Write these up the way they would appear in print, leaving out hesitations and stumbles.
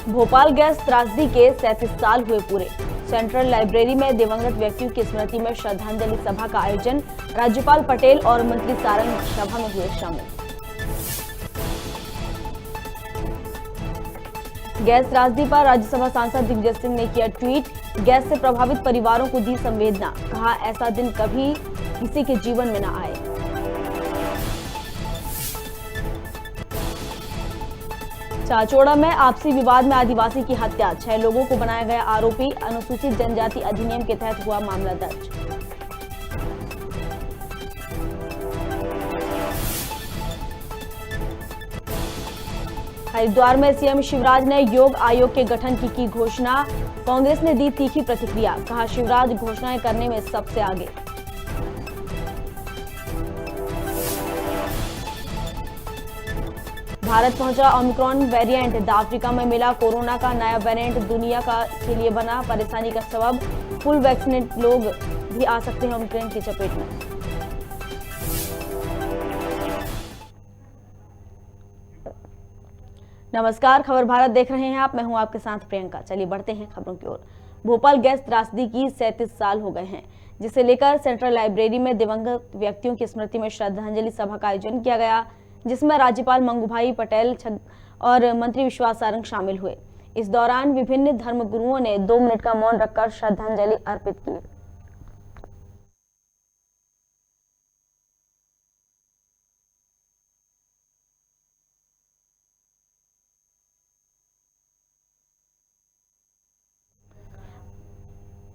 Bhopal gas त्रासदी के 37 साल हुए पूरे। सेंट्रल लाइब्रेरी में दिवंगत व्यक्तियों की स्मृति में श्रद्धांजलि सभा का आयोजन। राज्यपाल पटेल और मंत्री सारंग सभा में हुए शामिल। गैस त्रासदी पर राज्यसभा सांसद दिग्विजय सिंह ने किया ट्वीट। गैस से प्रभावित परिवारों को दी संवेदना। कहा, ऐसा दिन कभी किसी के जीवन में न आए। चाचौड़ा में आपसी विवाद में आदिवासी की हत्या, 6 लोगों को बनाया गया आरोपी। अनुसूचित जनजाति अधिनियम के तहत हुआ मामला दर्ज। हरिद्वार में सीएम शिवराज ने योग आयोग के गठन की घोषणा। कांग्रेस ने दी तीखी प्रतिक्रिया। कहा, शिवराज घोषणाएं करने में सबसे आगे। भारत पहुंचा ओमिक्रॉन वेरिएंट। अफ्रीका में मिला कोरोना का नया वेरिएंट, दुनिया के लिए बना परेशानी का सबब। फुल वैक्सीनेट लोग भी आ सकते हैं ओमिक्रॉन की चपेट में। नमस्कार, खबर भारत देख रहे हैं आप। मैं हूं आपके साथ प्रियंका। चलिए बढ़ते हैं खबरों की ओर। भोपाल गैस त्रासदी की 37 साल हो गए हैं, जिसे लेकर सेंट्रल लाइब्रेरी में दिवंगत व्यक्तियों की स्मृति में श्रद्धांजलि सभा का आयोजन किया गया, जिसमें राज्यपाल मंगूभाई पटेल और मंत्री विश्वास सारंग शामिल हुए। इस दौरान विभिन्न धर्मगुरुओं ने 2 मिनट का मौन रखकर श्रद्धांजलि अर्पित की।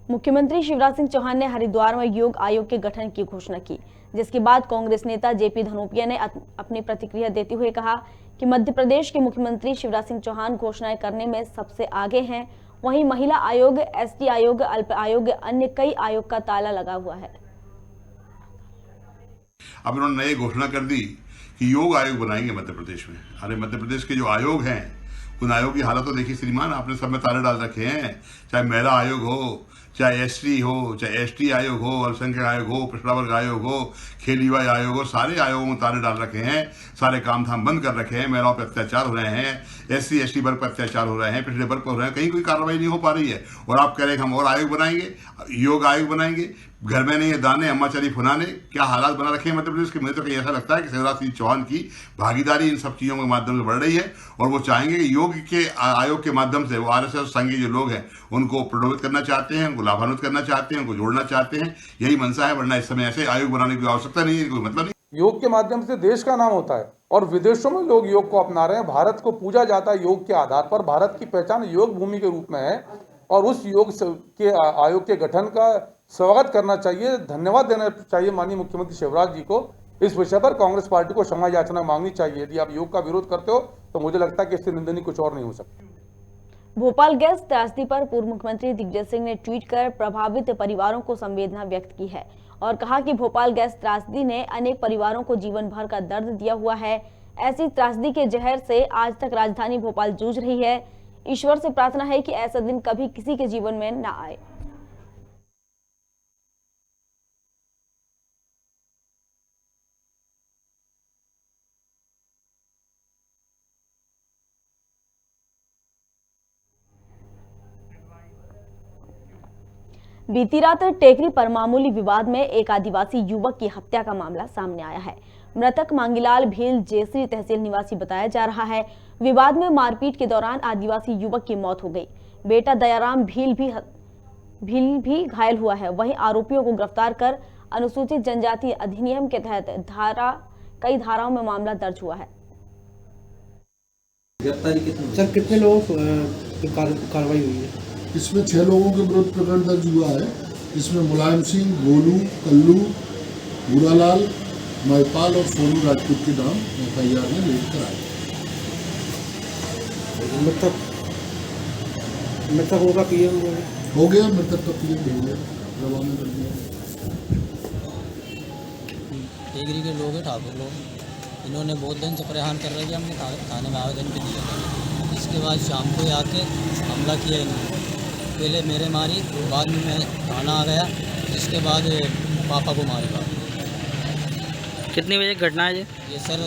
मुख्यमंत्री शिवराज सिंह चौहान ने हरिद्वार में योग आयोग के गठन की घोषणा की, जिसके बाद कांग्रेस नेता जेपी धनोपिया ने अपनी प्रतिक्रिया देते हुए कहा कि मध्य प्रदेश के मुख्यमंत्री शिवराज सिंह चौहान घोषणाएं करने में सबसे आगे हैं। वहीं महिला आयोग, एसटी आयोग, अल्प आयोग, अन्य कई आयोग का ताला लगा हुआ है। अब उन्होंने नई घोषणा कर दी कि योग आयोग बनाएंगे मध्य प्रदेश में। अरे मध्य प्रदेश के जो आयोग हैं, उन आयोग की हालत तो देखिए श्रीमान, आपने सब में ताले डाल रखे हैं। चाहे महिला आयोग हो, चाहे एसटी हो, चाहे एसटी आयोग हो, अल्पसंख्यक आयोग हो, पिछड़ा वर्ग आयोग हो, खेल युवा आयोग हो, सारे आयोगों में ताले डाल रखे हैं। सारे काम धाम बंद कर रखे हैं। महिलाओं पर अत्याचार हो रहे हैं, एससी एसटी वर्ग पर अत्याचार हो रहे हैं, पिछड़े वर्ग पर हो रहे हैं। कहीं कोई कार्रवाई नहीं हो पा रही है। और आप कह रहे हैं हम और आयोग बनाएंगे, योग आयोग बनाएंगे। घर में नहीं है दाने, अम्मा चली फुनाने। क्या हालात बना रखे हैं मध्य प्रदेश के। मुझे तो कहीं ऐसा लगता है कि शिवराज सिंह चौहान की भागीदारी इन सब चीजों के माध्यम से बढ़ रही है और वो चाहेंगे कि योग के आयोग के माध्यम से वो आरएसएस संघ के जो लोग हैं उनको प्रलोभित करना चाहते हैं, उनको लाभान्वित करना चाहते हैं, उनको जोड़ना चाहते हैं। यही मनसा है, वरना इस समय ऐसे आयोग बनाने की आवश्यकता नहीं है, कोई मतलब नहीं। योग के माध्यम से देश का नाम होता है और विदेशों में लोग योग को अपना रहे हैं। भारत को पूजा जाता है योग के आधार पर। भारत की पहचान योग भूमि के रूप में है और उस योग के आयोग के गठन का स्वागत करना चाहिए, धन्यवाद देना चाहिए माननीय मुख्यमंत्री शिवराज जी को। इस विषय पर कांग्रेस पार्टी को क्षमा याचना मांगनी चाहिए। यदि आप योग का विरोध करते हो तो मुझे लगता है कि इससे निंदनीय कुछ और नहीं हो सकता। भोपाल गैस त्रासदी पर पूर्व मुख्यमंत्री दिग्विजय सिंह ने ट्वीट कर प्रभावित परिवारों को संवेदना व्यक्त की है और कहा कि भोपाल गैस त्रासदी ने अनेक परिवारों को जीवन भर का दर्द दिया हुआ है। ऐसी त्रासदी के जहर से आज तक राजधानी भोपाल जूझ रही है। ईश्वर से प्रार्थना है कि ऐसा दिन कभी किसी के जीवन में न आए। बीती रात टेकरी पर मामूली विवाद में एक आदिवासी युवक की हत्या का मामला सामने आया है। मृतक मांगीलाल भील जेसरी तहसील निवासी बताया जा रहा है। विवाद में मारपीट के दौरान आदिवासी युवक की मौत हो गई। बेटा दयाराम भील भी घायल हुआ है। वहीं आरोपियों को गिरफ्तार कर अनुसूचित जनजाति अधिनियम के तहत कई धाराओं में मामला दर्ज हुआ है। सर कितने लोगों की कार्रवाई हुई है? इसमें 6 लोगों के विरुद्ध प्रकरण दर्ज हुआ है। इसमें मुलायम सिंह, गोलू, कल्लू, बुरालाल, महिपाल और सोनू राजपूत के नाम FIR में लेकर आए। मृतकों का PM हो गया, मृतक का PM हो गया, रवाना कर दिया। टेकरी के लोग हैं, ठाकुर लोग, इन्होंने बहुत दिन से परेशान कर रहे थे। हमने थाने में आवेदन भी दिया। इसके बाद शाम को आके हमला किया इन्होंने। पहले मेरे मारी, बाद में मैं थाना आ गया, जिसके बाद पापा को मारेगा। कितनी बजे घटना है ये सर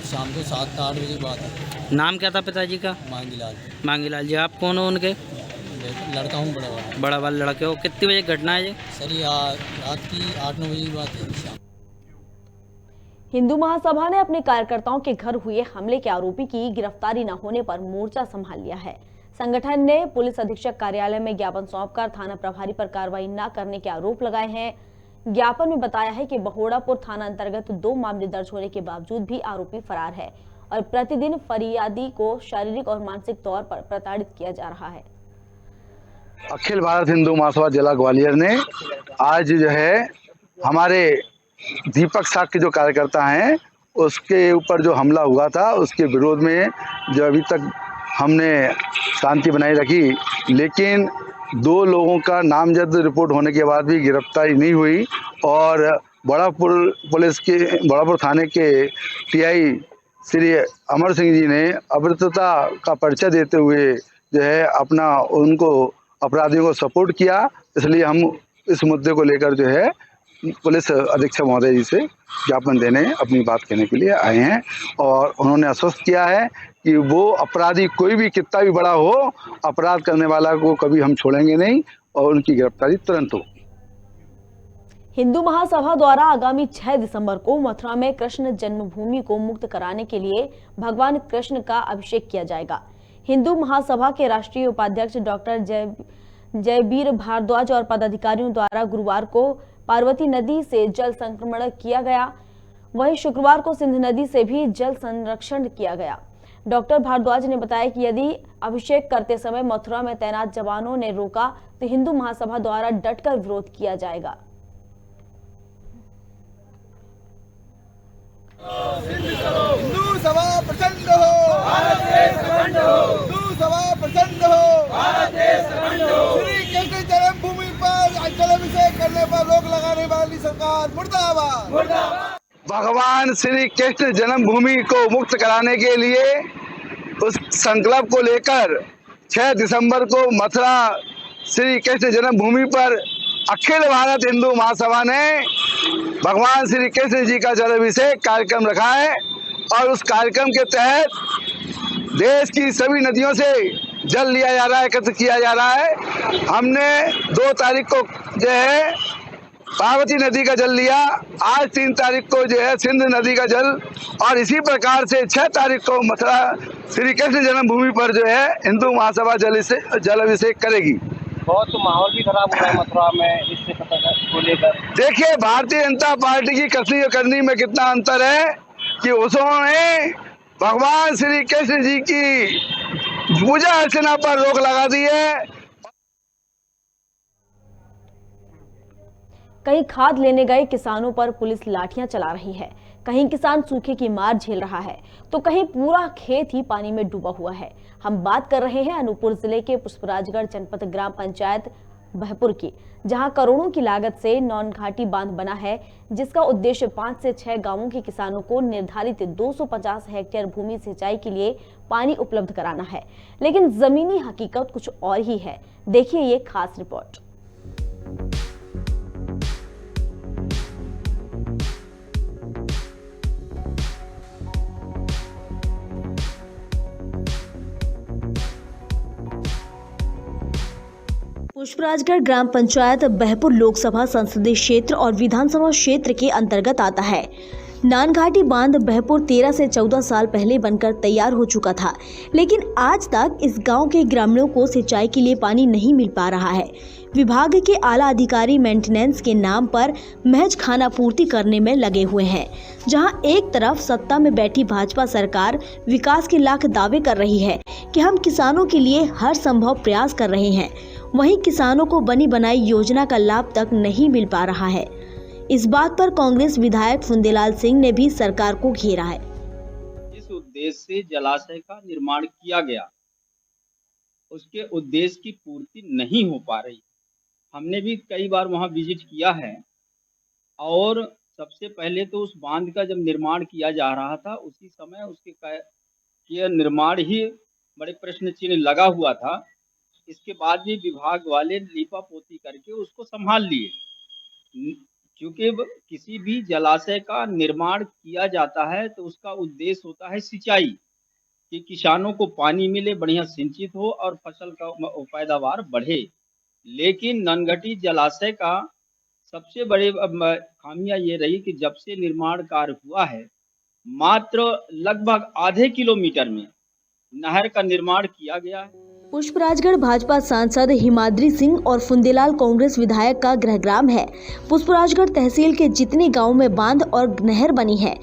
शाम को 7-8 बजे की बात है। नाम क्या था पिताजी का? मांगीलाल। मांगीलाल जी। आप कौन हो उनके? लड़का हूँ बड़ा वाला। बड़ा वाला लड़के हो। कितनी बजे घटना है ये? सर ये रात की 8-9 बजे की बात है शाम। हिंदू महासभा ने अपने कार्यकर्ताओं के घर हुए हमले के आरोपी की गिरफ्तारी न होने पर मोर्चा संभाल लिया है। संगठन ने पुलिस अधीक्षक कार्यालय में ज्ञापन सौंपकर थाना प्रभारी पर कार्रवाई न करने के आरोप लगाए हैं। ज्ञापन में बताया है कि बहोड़ापुर थाना अंतर्गत 2 मामले दर्ज होने के बावजूद भी आरोपी फरार है और प्रतिदिन फरियादी को शारीरिक और मानसिक तौर पर प्रताड़ित किया जा रहा है। अखिल भारत हिंदू महासभा जिला ग्वालियर ने आज जो है हमारे दीपक साग के जो कार्यकर्ता हैं उसके ऊपर जो हमला हुआ था उसके विरोध में जो अभी तक हमने शांति बनाए रखी, लेकिन 2 लोगों का नामजद रिपोर्ट होने के बाद भी गिरफ्तारी नहीं हुई और बड़ापुर थाने के टीआई श्री अमर सिंह जी ने अभद्रता का परिचय देते हुए जो है अपना उनको अपराधियों को सपोर्ट किया। इसलिए हम इस मुद्दे को लेकर जो है पुलिस अधीक्षक महोदय जी से ज्ञापन देने अपनी बात कहने के लिए आए हैं और उन्होंने आश्वस्त किया है कि वो अपराधी कोई भी कितना भी बड़ा हो, अपराध करने वाला को कभी हम छोड़ेंगे नहीं और उनकी गिरफ्तारी तुरंत हो। हिंदू महासभा द्वारा आगामी 6 दिसंबर को मथुरा में कृष्ण जन्मभूमि को मुक्त कराने के लिए भगवान कृष्ण का अभिषेक किया जाएगा। हिंदू महासभा के राष्ट्रीय उपाध्यक्ष डॉक्टर जयबीर भारद्वाज और पदाधिकारियों द्वारा गुरुवार को पार्वती नदी से जल संक्रमण किया गया। वहीं शुक्रवार को सिंध नदी से भी जल संरक्षण किया गया। डॉक्टर भारद्वाज ने बताया कि यदि अभिषेक करते समय मथुरा में तैनात जवानों ने रोका तो हिंदू महासभा द्वारा डटकर विरोध किया जाएगा। हिंदू सभा प्रचंड हो, भारत देश अखंड हो। हिंदू सभा प्रचंड हो, भारत देश अखंड हो। श्री कृष्ण जन्मभूमि पर जलाभिषेक करने पर रोक लगाने वाली सरकार मुर्दाबाद, मुर्दाबाद। भगवान श्री कृष्ण जन्मभूमि को मुक्त कराने के लिए उस संकल्प को लेकर 6 दिसंबर को मथुरा श्री कृष्ण जन्मभूमि पर अखिल भारत हिंदू महासभा ने भगवान श्री कृष्ण जी का जलाभिषेक कार्यक्रम रखा है और उस कार्यक्रम के तहत देश की सभी नदियों से जल लिया जा रहा है, एकत्र किया जा रहा है। हमने 2 तारीख को जो है पार्वती नदी का जल लिया, आज 3 तारीख को जो है सिंध नदी का जल और इसी प्रकार से 6 तारीख को मथुरा श्री कृष्ण जन्मभूमि पर जो है हिंदू महासभा जलाभिषेक करेगी। बहुत तो माहौल भी खराब हो रहा है मथुरा में इससे को लेकर। देखिए भारतीय जनता पार्टी की कसनी और करनी में कितना अंतर है कि उन्होंने भगवान श्री कृष्ण जी की पूजा अर्चना पर रोक लगा दी है। कहीं खाद लेने गए किसानों पर पुलिस लाठियां चला रही है, कहीं किसान सूखे की मार झेल रहा है तो कहीं पूरा खेत ही पानी में डूबा हुआ है। हम बात कर रहे हैं अनूपपुर जिले के पुष्पराजगढ़ जनपद ग्राम पंचायत बहपुर की, जहां करोड़ों की लागत से नौनघाटी बांध बना है, जिसका उद्देश्य 5 से 6 गांवों के किसानों को निर्धारित 250 हेक्टेयर भूमि सिंचाई के लिए पानी उपलब्ध कराना है। लेकिन जमीनी हकीकत कुछ और ही है। देखिए ये खास रिपोर्ट। पुष्पराजगढ़ ग्राम पंचायत बहपुर लोकसभा संसदीय क्षेत्र और विधानसभा क्षेत्र के अंतर्गत आता है। नानघाटी बांध बहपुर 13 से 14 साल पहले बनकर तैयार हो चुका था, लेकिन आज तक इस गांव के ग्रामीणों को सिंचाई के लिए पानी नहीं मिल पा रहा है। विभाग के आला अधिकारी मेंटेनेंस के नाम पर महज खाना पूर्ति करने में लगे हुए हैं। जहां एक तरफ सत्ता में बैठी भाजपा सरकार विकास के लाख दावे कर रही है कि हम किसानों के लिए हर संभव प्रयास कर रहे हैं, वहीं किसानों को बनी बनाई योजना का लाभ तक नहीं मिल पा रहा है। इस बात पर कांग्रेस विधायक फुंदेलाल सिंह ने भी सरकार को घेरा है। इस उद्देश्य से जलाशय का निर्माण किया गया, उसके उद्देश्य की पूर्ति नहीं हो पा रही। हमने भी कई बार वहां विजिट किया है और सबसे पहले तो उस बांध का जब निर्माण किया जा रहा था उसी समय उसके निर्माण ही बड़े प्रश्न चिन्ह लगा हुआ था। इसके बाद भी विभाग वाले लीपा पोती करके उसको संभाल लिए। क्योंकि किसी भी जलाशय का निर्माण किया जाता है तो उसका उद्देश्य होता है सिंचाई, कि किसानों को पानी मिले, बढ़िया सिंचित हो और फसल का पैदावार बढ़े। लेकिन ननघटी जलाशय का सबसे बड़े खामियां ये रही कि जब से निर्माण कार्य हुआ है, मात्र लगभग आधे किलोमीटर में नहर का निर्माण किया गया है। पुष्पराजगढ़ भाजपा सांसद हिमाद्री सिंह और फुंदेलाल कांग्रेस विधायक का गृहग्राम है। पुष्पराजगढ़ तहसील के जितने गांव में बांध और नहर बनी है,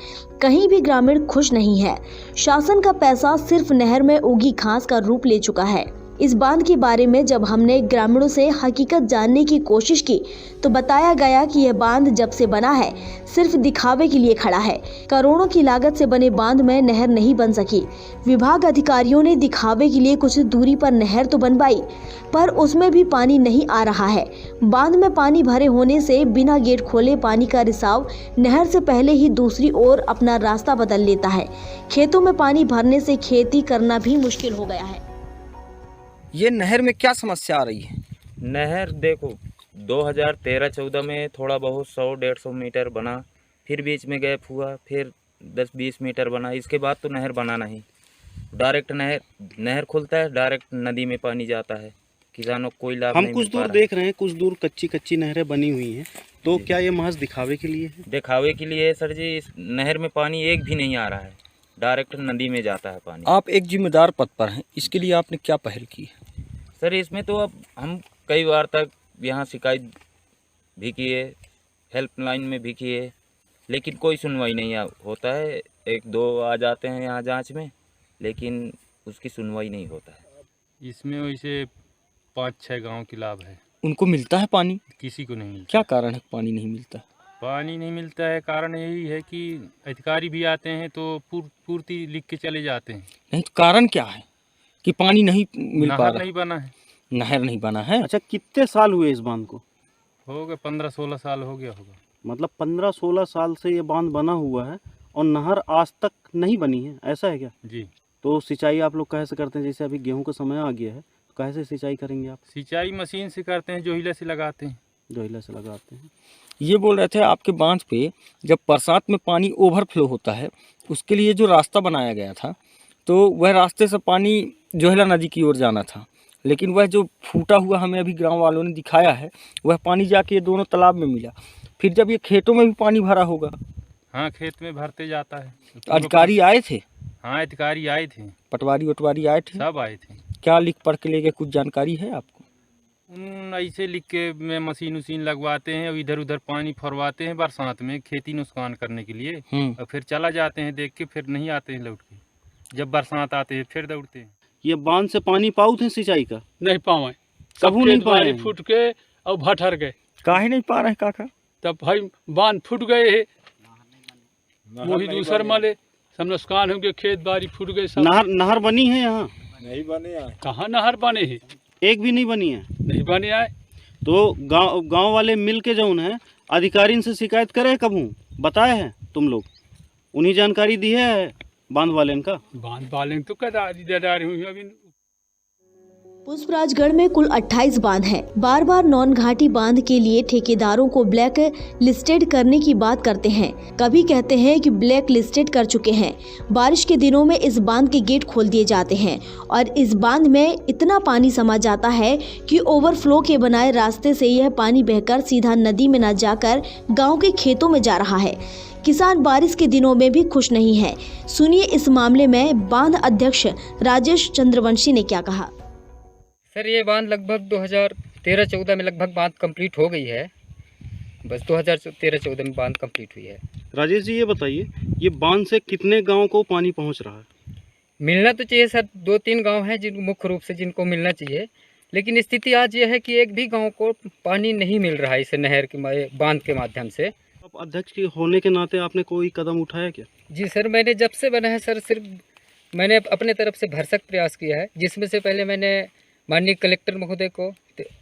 कहीं भी ग्रामीण खुश नहीं है। शासन का पैसा सिर्फ नहर में उगी घास का रूप ले चुका है। इस बांध के बारे में जब हमने ग्रामीणों से हकीकत जानने की कोशिश की तो बताया गया कि यह बांध जब से बना है सिर्फ दिखावे के लिए खड़ा है। करोड़ों की लागत से बने बांध में नहर नहीं बन सकी। विभाग अधिकारियों ने दिखावे के लिए कुछ दूरी पर नहर तो बनवाई, पर उसमें भी पानी नहीं आ रहा है। बांध में पानी भरे होने से बिना गेट खोले पानी का रिसाव नहर से पहले ही दूसरी ओर अपना रास्ता बदल लेता है। खेतों में पानी भरने से खेती करना भी मुश्किल हो गया है। ये नहर में क्या समस्या आ रही है? नहर देखो 2013-14 में थोड़ा बहुत 100-150 मीटर बना, फिर बीच में गैप हुआ, फिर 10-20 मीटर बना, इसके बाद तो नहर बना नहीं। डायरेक्ट नहर खुलता है, डायरेक्ट नदी में पानी जाता है, किसानों को कोई लाभ नहीं। हम कुछ दूर देख रहे हैं, कुछ दूर कच्ची नहरें बनी हुई हैं, तो क्या ये महज दिखावे के लिए है? दिखावे के लिए सर जी। इस नहर में पानी एक भी नहीं आ रहा है, डायरेक्ट नदी में जाता है पानी। आप एक जिम्मेदार पद पर हैं, इसके लिए आपने क्या पहल की है? सर इसमें तो अब हम कई बार तक यहाँ शिकायत भी किए, हेल्पलाइन में भी किए, लेकिन कोई सुनवाई नहीं होता है। 1-2 आ जाते हैं यहाँ जांच में, लेकिन उसकी सुनवाई नहीं होता है। इसमें वैसे 5-6 गांव के लाभ है। उनको मिलता है पानी? किसी को नहीं मिलता। क्या कारण है पानी नहीं मिलता? पानी नहीं मिलता है, कारण यही है कि अधिकारी भी आते हैं तो पूर्ति लिख के चले जाते हैं। नहीं तो कारण क्या है कि पानी नहीं मिल पा रहा? नहर नहीं बना है। नहर नहीं बना है। अच्छा, कितने साल हुए इस बांध को? हो गए 15-16 साल हो गया होगा। मतलब 15-16 साल से ये बांध बना हुआ है और नहर आज तक नहीं बनी है, ऐसा है क्या? जी। तो सिंचाई आप लोग कैसे करते हैं? जैसे अभी गेहूं का समय आ गया है, तो कैसे सिंचाई करेंगे आप? सिंचाई मशीन से करते हैं, जोहिला से लगाते हैं। जोहिला से लगाते हैं। ये बोल रहे थे आपके बांध पे जब बरसात में पानी ओवरफ्लो होता है, उसके लिए जो रास्ता बनाया गया था, तो वह रास्ते से पानी जोहिला नदी की ओर जाना था, लेकिन वह जो फूटा हुआ हमें अभी गांव वालों ने दिखाया है, वह पानी जाके ये दोनों तालाब में मिला। फिर जब ये खेतों में भी पानी भरा होगा? हाँ, खेत में भरते जाता है। तो अधिकारी आए थे? हाँ, अधिकारी आए थे। पटवारी आए थे? सब आए थे। क्या लिख पढ़ के ले गए, कुछ जानकारी है आपको? ऐसे लिख के में मशीन उसीन लगवाते हैं और इधर उधर पानी फरवाते हैं बरसात में खेती नुकसान करने के लिए, और फिर चला जाते हैं देख के, फिर नहीं आते हैं लौट के। जब बरसात आते हैं फिर दौड़ते हैं। ये बांध से पानी पाऊ थे सिंचाई का? नहीं पावे, कभी नहीं पाए। फूट के और भटर गए। काहे नहीं पा रहे काका? तब भाई बांध फूट गए है, वही दूसर माले सब नुकसान हो गए, खेत बाड़ी फूट गए सब। नहर बनी है यहाँ? नहीं बने है। कहाँ नहर बने है? एक भी नहीं बनी है। नहीं बने आए। तो गांव वाले मिल के जो है अधिकारी से शिकायत करे, कबू बताए हैं तुम लोग? उन्हीं जानकारी दी है बांध वाले का? बांध वाले तो कदारी हुई अभी। पुष्पराजगढ़ में कुल 28 बांध हैं। बार बार नॉन घाटी बांध के लिए ठेकेदारों को ब्लैक लिस्टेड करने की बात करते हैं। कभी कहते हैं कि ब्लैक लिस्टेड कर चुके हैं। बारिश के दिनों में इस बांध के गेट खोल दिए जाते हैं और इस बांध में इतना पानी समा जाता है कि ओवरफ्लो के बनाए रास्ते से यह पानी बहकर सीधा नदी में न जाकर गाँव के खेतों में जा रहा है। किसान बारिश के दिनों में भी खुश नहीं है। सुनिए इस मामले में बांध अध्यक्ष राजेश चंद्रवंशी ने क्या कहा। सर ये बांध लगभग 2013-14 में लगभग बांध कंप्लीट हो गई है। बस 2013-14 में बांध कंप्लीट हुई है। राजेश जी ये बताइए, ये बांध से कितने गांव को पानी पहुंच रहा है? मिलना तो चाहिए सर, 2-3 गांव हैं जिन मुख्य रूप से जिनको मिलना चाहिए, लेकिन स्थिति आज ये है कि एक भी गांव को पानी नहीं मिल रहा है इस नहर के बांध के माध्यम से। अब अध्यक्ष के होने के नाते आपने कोई कदम उठाया क्या? जी सर, मैंने जब से बना है सर, सिर्फ मैंने अपने तरफ से भरसक प्रयास किया है, जिसमें से पहले मैंने माननीय कलेक्टर महोदय को,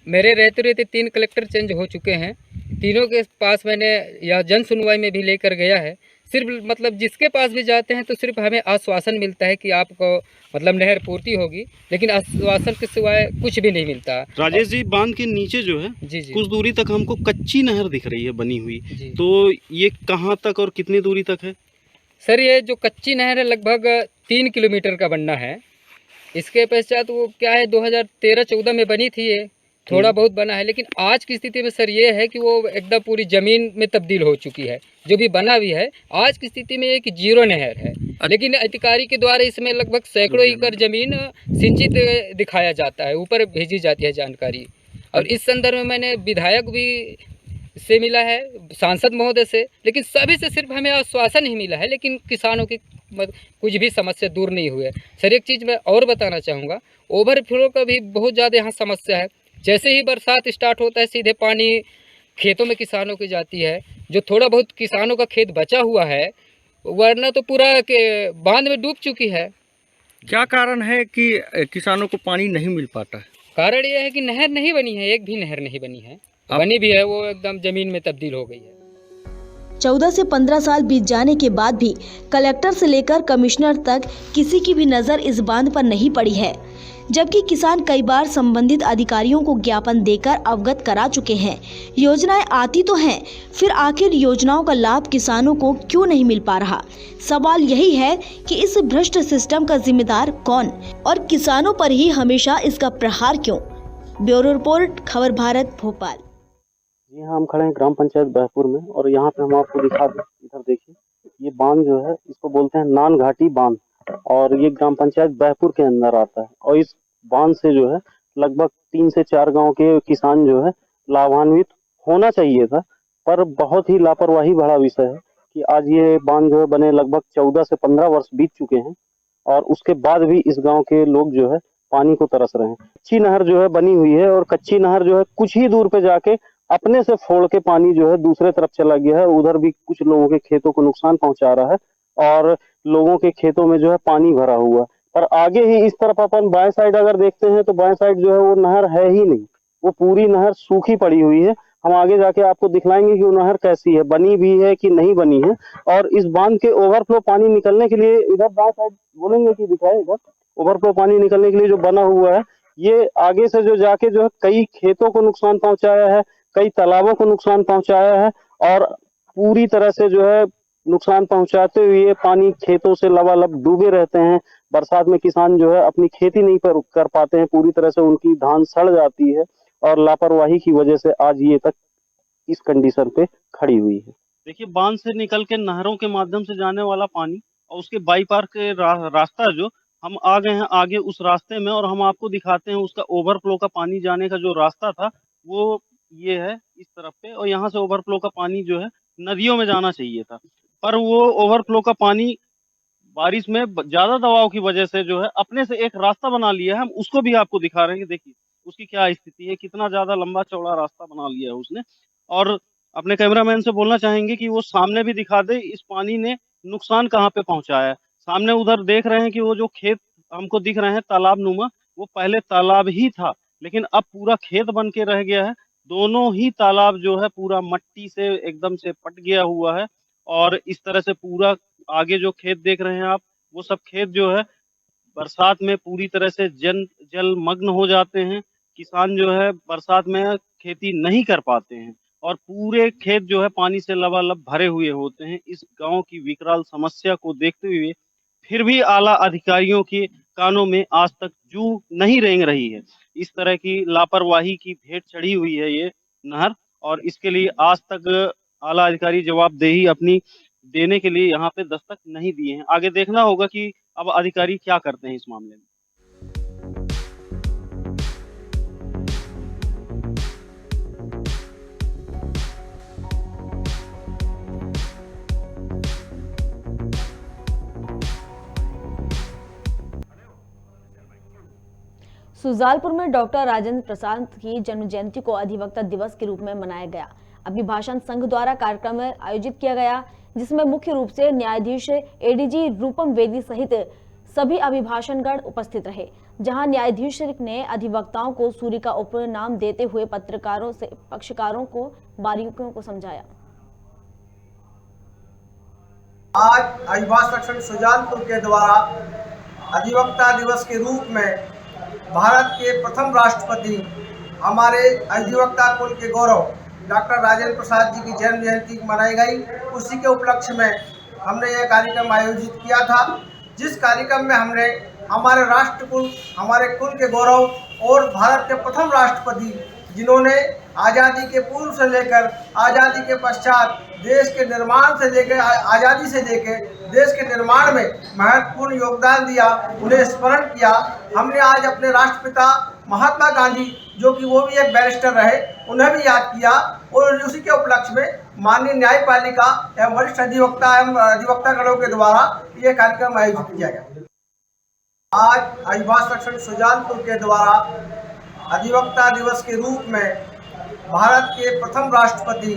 मेरे रहते रहते 3 कलेक्टर चेंज हो चुके हैं, तीनों के पास मैंने या जन सुनवाई में भी लेकर गया है, सिर्फ मतलब जिसके पास भी जाते हैं तो सिर्फ हमें आश्वासन मिलता है कि आपको मतलब नहर पूर्ति होगी, लेकिन आश्वासन के सिवाय कुछ भी नहीं मिलता। राजेश जी, बांध के नीचे जो है जी जी कुछ दूरी तक हमको कच्ची नहर दिख रही है बनी हुई, जी। तो ये कहाँ तक और कितनी दूरी तक है? सर ये जो कच्ची नहर है लगभग 3 किलोमीटर का बनना है। इसके पश्चात वो क्या है 2013-14 में बनी थी, ये थोड़ा बहुत बना है, लेकिन आज की स्थिति में सर ये है कि वो एकदम पूरी ज़मीन में तब्दील हो चुकी है। जो भी बना भी है आज की स्थिति में एक जीरो नहर है, लेकिन अधिकारी के द्वारा इसमें लगभग सैकड़ों एकड़ ज़मीन सिंचित दिखाया जाता है, ऊपर भेजी जाती है जानकारी। और इस संदर्भ में मैंने विधायक भी से मिला है, सांसद महोदय से, लेकिन सभी से सिर्फ हमें आश्वासन ही मिला है, लेकिन किसानों की कुछ भी समस्या दूर नहीं हुई है। सर एक चीज़ मैं और बताना चाहूँगा, ओवरफ्लो का भी बहुत ज़्यादा यहाँ समस्या है। जैसे ही बरसात स्टार्ट होता है सीधे पानी खेतों में किसानों की जाती है। जो थोड़ा बहुत किसानों का खेत बचा हुआ है, वरना तो पूरा के बांध में डूब चुकी है। क्या कारण है कि किसानों को पानी नहीं मिल पाता है? कारण यह है कि नहर नहीं बनी है, एक भी नहर नहीं बनी है। बनी भी है वो एकदम जमीन में तब्दील हो गई है। 14 से 15 साल बीत जाने के बाद भी कलेक्टर से लेकर कमिश्नर तक किसी की भी नजर इस बांध पर नहीं पड़ी है, जबकि किसान कई बार संबंधित अधिकारियों को ज्ञापन देकर अवगत करा चुके हैं। योजनाएं आती तो हैं, फिर आखिर योजनाओं का लाभ किसानों को क्यों नहीं मिल पा रहा? सवाल यही है कि इस भ्रष्ट सिस्टम का जिम्मेदार कौन और किसानों पर ही हमेशा इसका प्रहार क्यों? ब्यूरो रिपोर्ट, खबर भारत, भोपाल। जी हाँ, हम खड़े हैं ग्राम पंचायत बहपुर में और यहाँ पे हम आपको दिखा दें, इधर देखिए, ये बांध जो है इसको बोलते हैं नान घाटी बांध और ये ग्राम पंचायत बहपुर के अंदर आता है। और इस बांध से जो है लगभग 3 से 4 गांव के किसान जो है लाभान्वित होना चाहिए था, पर बहुत ही लापरवाही भरा विषय है कि आज ये बांध जो है बने लगभग 14 से 15 वर्ष बीत चुके हैं और उसके बाद भी इस गाँव के लोग जो है पानी को तरस रहे हैं। कच्ची नहर जो है बनी हुई है और कच्ची नहर जो है कुछ ही दूर पे जाके अपने से फोड़ के पानी जो है दूसरे तरफ चला गया है। उधर भी कुछ लोगों के खेतों को नुकसान पहुंचा रहा है और लोगों के खेतों में जो है पानी भरा हुआ है। पर आगे ही इस तरफ अपन बाएं साइड अगर देखते हैं तो बाएं साइड जो है वो नहर है ही नहीं, वो पूरी नहर सूखी पड़ी हुई है। हम आगे जाके आपको दिखलाएंगे कि वो नहर कैसी है, बनी भी है कि नहीं बनी है। और इस बांध के ओवरफ्लो पानी निकलने के लिए इधर बाएं साइड बोलेंगे कि दिखाए, इधर ओवरफ्लो पानी निकलने के लिए जो बना हुआ है ये आगे से जो जाके जो है कई खेतों को नुकसान पहुंचाया है, कई तालाबों को नुकसान पहुंचाया है और पूरी तरह से जो है नुकसान पहुंचाते हुए पानी खेतों से लबालब डूबे रहते हैं। बरसात में किसान जो है अपनी खेती नहीं कर पाते हैं, पूरी तरह से उनकी धान सड़ जाती है और लापरवाही की वजह से आज ये तक इस कंडीशन पे खड़ी हुई है। देखिए, बांध से निकल के नहरों के माध्यम से जाने वाला पानी और उसके बाईपार के रास्ता जो हम आ गए हैं आगे उस रास्ते में, और हम आपको दिखाते हैं उसका ओवरफ्लो का पानी जाने का जो रास्ता था वो ये है इस तरफ पे, और यहाँ से ओवरफ्लो का पानी जो है नदियों में जाना चाहिए था, पर वो ओवरफ्लो का पानी बारिश में ज्यादा दबाव की वजह से जो है अपने से एक रास्ता बना लिया है। हम उसको भी आपको दिखा रहे हैं, देखिए उसकी क्या स्थिति है, कितना ज्यादा लंबा चौड़ा रास्ता बना लिया है उसने। और अपने कैमरामैन से बोलना चाहेंगे कि वो सामने भी दिखा दे इस पानी ने नुकसान कहाँ पे पहुंचाया है। सामने उधर देख रहे हैं कि वो जो खेत हमको दिख रहे हैं तालाब नुमा, वो पहले तालाब ही था, लेकिन अब पूरा खेत बन के रह गया है। दोनों ही तालाब जो है पूरा मट्टी से एकदम से पट गया हुआ है और इस तरह से पूरा आगे जो खेत देख रहे हैं आप, वो सब खेत जो है बरसात में पूरी तरह से जल मग्न हो जाते हैं। किसान जो है बरसात में खेती नहीं कर पाते हैं और पूरे खेत जो है पानी से लबालब भरे हुए होते हैं। इस गांव की विकराल समस्या को देखते हुए फिर भी आला अधिकारियों के कानों में आज तक जू नहीं रेंग रही है। इस तरह की लापरवाही की भेंट चढ़ी हुई है ये नहर, और इसके लिए आज तक आला अधिकारी जवाबदेही अपनी देने के लिए यहाँ पे दस्तक नहीं दिए हैं। आगे देखना होगा कि अब अधिकारी क्या करते हैं इस मामले में। सुजालपुर में डॉक्टर राजेंद्र प्रसाद की जन्म जयंती को अधिवक्ता दिवस के रूप में मनाया गया। अभिभाषण संघ द्वारा कार्यक्रम आयोजित किया गया, जिसमें मुख्य रूप से न्यायाधीश एडीजी रूपम वेदी सहित सभी अभिभाषणगण उपस्थित रहे। जहां न्यायाधीश ने अधिवक्ताओं को सूर्य का उपनाम देते हुए पक्षकारों को बारीकियों को समझाया। आज अधिवास रक्षण सुजानपुर के द्वारा अधिवक्ता दिवस के रूप में भारत के प्रथम राष्ट्रपति हमारे अधिवक्ता कुल के गौरव डॉक्टर राजेंद्र प्रसाद जी की जन्म जयंती मनाई गई। उसी के उपलक्ष्य में हमने यह कार्यक्रम आयोजित किया था, जिस कार्यक्रम में हमने हमारे राष्ट्रकुल, हमारे कुल के गौरव और भारत के प्रथम राष्ट्रपति जिन्होंने आज़ादी के पूर्व से लेकर आज़ादी के पश्चात देश के निर्माण से लेकर आज़ादी से लेकर देश के निर्माण में महत्वपूर्ण योगदान दिया, उन्हें स्मरण किया। हमने आज अपने राष्ट्रपिता महात्मा गांधी, जो कि वो भी एक बैरिस्टर रहे, उन्हें भी याद किया और उसी के उपलक्ष्य में माननीय न्यायपालिका एवं वरिष्ठ अधिवक्ता एवं अधिवक्तागणों के द्वारा यह कार्यक्रम आयोजित किया गया। आज अधिवास रक्षण सुजानपुर के द्वारा अधिवक्ता दिवस के रूप में भारत के प्रथम राष्ट्रपति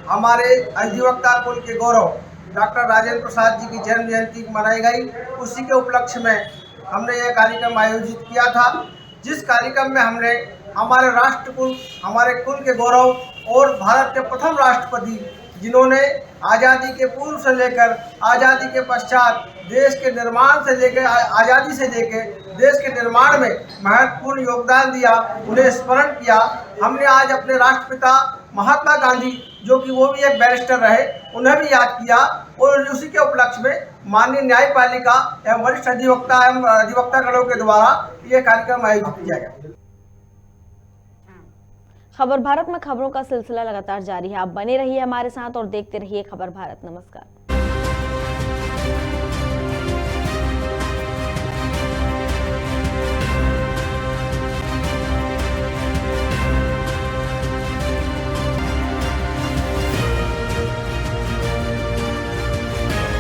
हमारे अधिवक्ता कुल के गौरव डॉक्टर राजेंद्र प्रसाद जी की जन्म जयंती मनाई गई। उसी के उपलक्ष्य में हमने यह कार्यक्रम आयोजित किया था, जिस कार्यक्रम में हमने हमारे राष्ट्रकुल, हमारे कुल के गौरव और भारत के प्रथम राष्ट्रपति जिन्होंने आज़ादी के पूर्व से लेकर आज़ादी के पश्चात देश के निर्माण से लेकर आज़ादी से लेकर देश के निर्माण में महत्वपूर्ण योगदान दिया, उन्हें स्मरण किया। हमने आज अपने राष्ट्रपिता महात्मा गांधी, जो कि वो भी एक बैरिस्टर रहे, उन्हें भी याद किया और उसी के उपलक्ष्य में माननीय न्यायपालिका एवं वरिष्ठ अधिवक्ता एवं अधिवक्तागणों के द्वारा यह कार्यक्रम आयोजित किया गया। खबर भारत में खबरों का सिलसिला लगातार जारी है। आप बने रहिए हमारे साथ और देखते रहिए खबर भारत। नमस्कार।